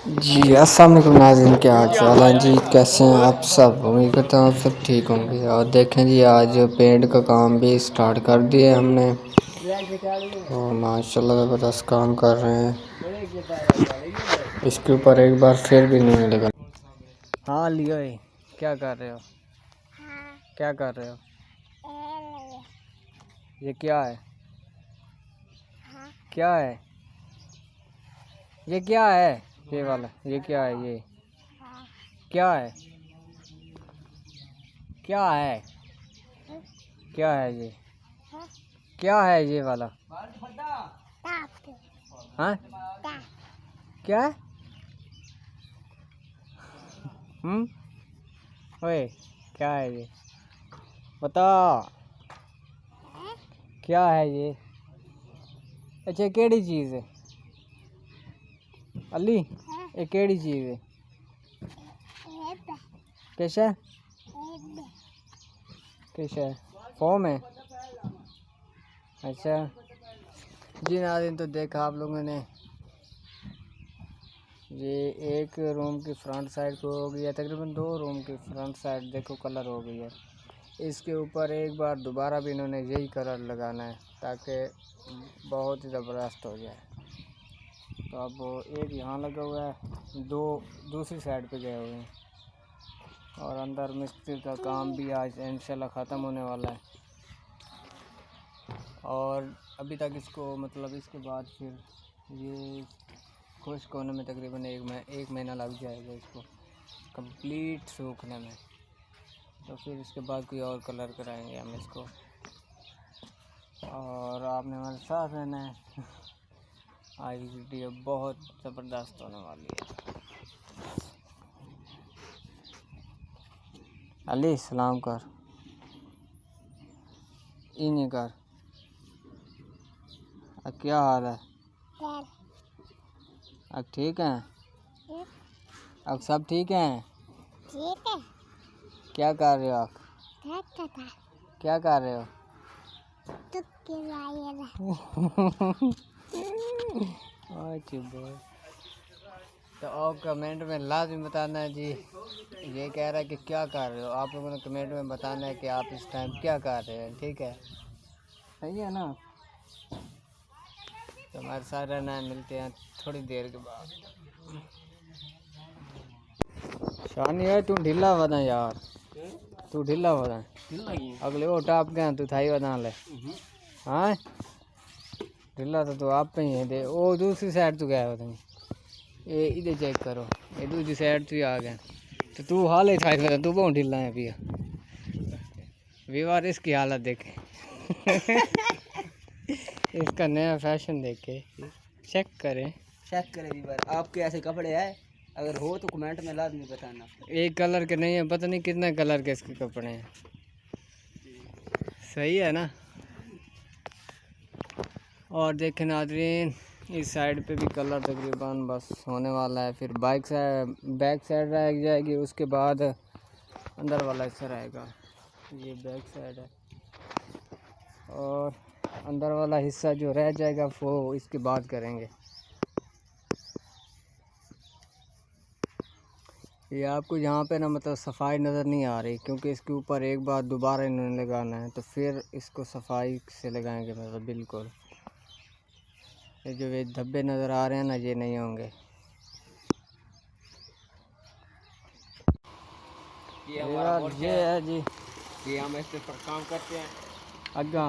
जी अस्सलाम वालेकुम नाज़रीन, क्या हाल चाल है जी? कैसे हैं आप सब? उम्मीद करता हूँ आप सब ठीक होंगे। और देखें जी, आज पेंट का काम भी स्टार्ट कर दिया हमने और माशाल्लाह ज़बरदस्त काम कर रहे हैं। इसके ऊपर एक बार फिर भी नहीं लगा। हाँ लियो, क्या कर रहे हो? क्या कर रहे हो? ये क्या है? क्या है ये? क्या है ये वाला? ये क्या है? ये क्या है? क्या है? क्या है ये? क्या है ये वाला? हाँ क्या है? ओए क्या है ये? बता क्या है ये? अच्छा केड़ी चीज़ है अली? ये केड़ी चीज़ है? कैसा कैसा फॉर्म है? अच्छा जी नाज़रीन, तो देखा आप लोगों ने, ये एक रूम की फ्रंट साइड को हो गई है, तकरीबन 2 रूम की फ्रंट साइड देखो कलर हो गई है। इसके ऊपर एक बार दोबारा भी इन्होंने यही कलर लगाना है ताकि बहुत ही ज़बरदस्त हो जाए। तो अब वो एक यहाँ लगा हुआ है, 2 दूसरी साइड पे गए हुए हैं और अंदर मिस्त्री का काम भी आज इंशाल्लाह ख़त्म होने वाला है। और अभी तक इसको मतलब इसके बाद फिर ये खुश्क होने में तकरीबन एक महीना लग जाएगा इसको कंप्लीट सूखने में। तो फिर इसके बाद कोई और कलर कराएंगे हम इसको, और आपने हमारे साथ रहना है। आज वीडियो बहुत ज़बरदस्त होने वाली है। अली सलाम कर, इन्हीं कर। अब क्या हाल है? अब ठीक है? अब सब ठीक हैं? ठीक है। क्या कर रहे हो आप? क्या कर रहे हो? तो आप कमेंट में लाजमी बताना है जी। ये कह रहा है कि क्या कर रहे हो, आप लोगों ने कमेंट में बताना है कि आप इस टाइम क्या कर रहे हैं। ठीक है, सही है ना? तो हमारे साथ रहना है, मिलते हैं थोड़ी देर के बाद। शानी है तू ढीला बना यार, तू ढीला बना अगले वो टाप गया तू थाई बना ले। हाँ ढीला तो तू आप पे ही है दे। वो दूसरी साइड तो गया पता नहीं, ये इधर चेक करो, ये दूसरी साइड तो ही आ गया। तो तू हाल ही थाई बता, तू बहुत ढीला है भैया। विवार इसकी हालत देखे इसका नया फैशन देखे, चेक करें विवार। आपके ऐसे कपड़े हैं, अगर हो तो कमेंट में लाजमी बताना। एक कलर के नहीं है, पता नहीं कितने कलर के इसके कपड़े हैं। सही है ना? और देखें नाज़रीन, इस साइड पे भी कलर तकरीबन बस होने वाला है। फिर बैक साइड रह जाएगी, उसके बाद अंदर वाला हिस्सा रहेगा। ये बैक साइड है और अंदर वाला हिस्सा जो रह जाएगा वो इसके बाद करेंगे। ये आपको यहाँ पे ना मतलब सफाई नज़र नहीं आ रही, क्योंकि इसके ऊपर एक बार दोबारा इन्होंने लगाना है, तो फिर इसको सफाई से लगाएंगे। मतलब बिल्कुल ये जो ये धब्बे नज़र आ रहे हैं ना, ये नहीं होंगे। ये है जी, ये हम इस पर काम करते हैं अग्गा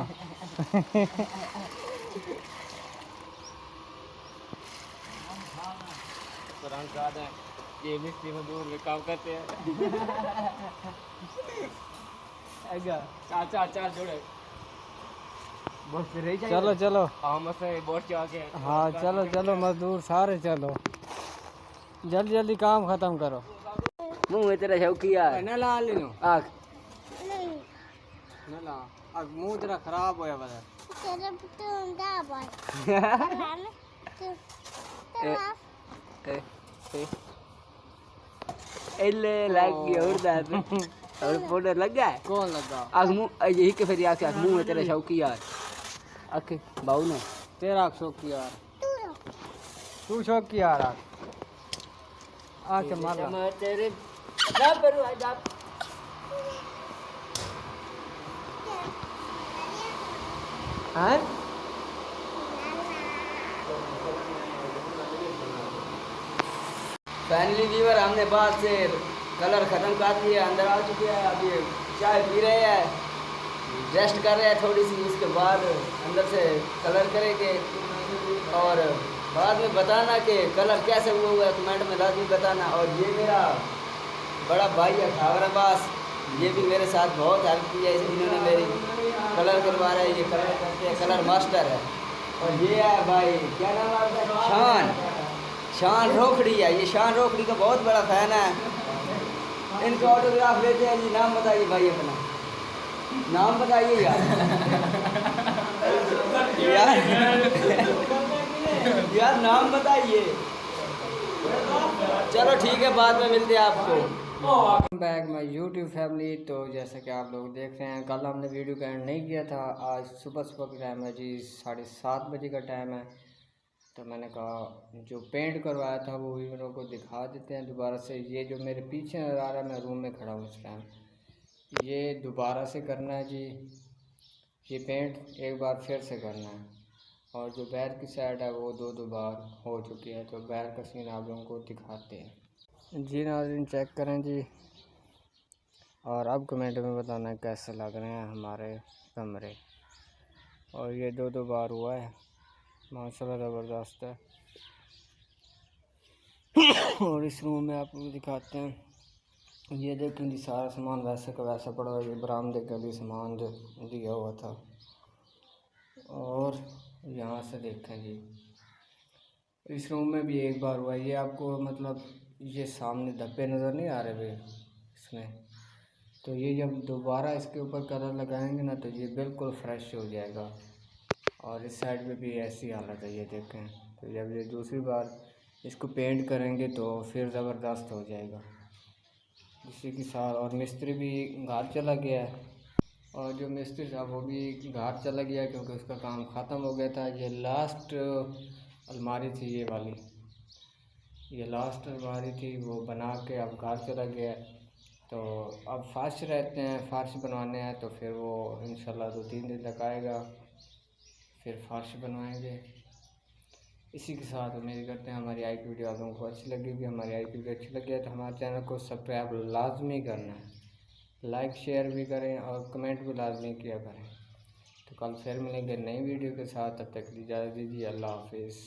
ये मिस्त्री मजदूर में काम करते हैं अग्गा चार जोड़े। चलो चलो हाँ चलो मजदूर सारे चलो, जल्दी जल्दी काम खत्म करो। मुंह में तेरा शौकिया है ना, ला लेनो आग ना ला आग, मुंह तेरा खराब होया बता तेरे पुतंदा भाई एले लग गया उड़दा और फोटो लग गया है। कौन लगा? आग मुंह यही के फिर आके आग मुंह में तेरा शौकिया है। आके बाऊ ने तेरा शौकिया, तू शौकिया रहा आके मार मैं तेरे ना करूँ आज आप हैं। फाइनली व्यूअर हमने बाहर से कलर ख़त्म कर दिया, अंदर आ चुके हैं। अभी चाय पी रहे हैं, रेस्ट कर रहे हैं थोड़ी सी, उसके बाद अंदर से कलर करेंगे। और बाद में बताना कि कलर कैसे हुआ है, कमेंट में लाजमी बताना। और ये मेरा बड़ा भाई है खावर अब्बास, ये भी मेरे साथ बहुत हेल्प की है, इन्होंने मेरी कलर करवा रहे हैं, ये कलर करते हैं, कलर मास्टर है। और ये है भाई, क्या नाम है आपका? शान रोखड़ी है, ये शान रोखड़ी का बहुत बड़ा फ़ैन है। इनका ऑटोग्राफ लेते हैं जी। नाम बताइए भाई अपना, नाम बताइए यार। यार नाम बताइए। चलो ठीक है, बाद में मिलते हैं आपको। Back my YouTube family. तो जैसा कि आप लोग देख रहे हैं, कल हमने वीडियो का एंड नहीं किया था। आज सुबह सुबह का टाइम है जी, 7:30 बजे का टाइम है। तो मैंने कहा जो पेंट करवाया था वो भी मेरे को दिखा देते हैं दोबारा से। ये जो मेरे पीछे नज़र आ रहा है, मैं रूम में खड़ा हूँ इस टाइम, ये दोबारा से करना है जी। ये पेंट एक बार फिर से करना है। और जो बैर की साइड है वो दो बार हो चुकी है। तो बैर का सीन आप लोगों को दिखाते हैं जी। नाज़रीन चेक करें जी, और अब कमेंट में बताना है कैसे लग रहे हैं हमारे कमरे। और ये दो बार हुआ है, माशाल्लाह ज़बरदस्त है। और इस रूम में आपको दिखाते हैं, ये देखें जी, सारा सामान वैसे का वैसा पड़ा हुआ है। ये बरामदे के लिए सामान जो दिया हुआ था। और यहाँ से देखें जी, इस रूम में भी एक बार हुआ है। ये आपको मतलब ये सामने धब्बे नज़र नहीं आ रहे भाई इसमें, तो ये जब दोबारा इसके ऊपर कलर लगाएंगे ना तो ये बिल्कुल फ्रेश हो जाएगा। और इस साइड में भी ऐसी हालत है, ये देखें। तो जब ये दूसरी बार इसको पेंट करेंगे तो फिर ज़बरदस्त हो जाएगा। इसी के साथ और मिस्त्री भी घर चला गया है। और जो मिस्त्री था वो भी घर चला गया क्योंकि उसका काम ख़त्म हो गया था। ये लास्ट अलमारी थी, ये वाली, ये लास्ट अलमारी थी, वो बना के अब घर चला गया है। तो अब फर्श रहते हैं, फर्श बनवाने हैं, तो फिर वो इंशाल्लाह 2-3 दिन तक आएगा, फिर फर्श बनवाएंगे। इसी के साथ उम्मीद करते हैं हमारी आई की वीडियो आप लोगों को अच्छी लगेगी। हमारी आई की वीडियो अच्छी लगी है तो हमारे चैनल को सब्सक्राइब लाजमी करना है, लाइक शेयर भी करें और कमेंट भी लाजमी किया करें। तो कल फिर मिलेंगे नई वीडियो के साथ, तब तक इजाज़त दीजिए। अल्लाह हाफिज़।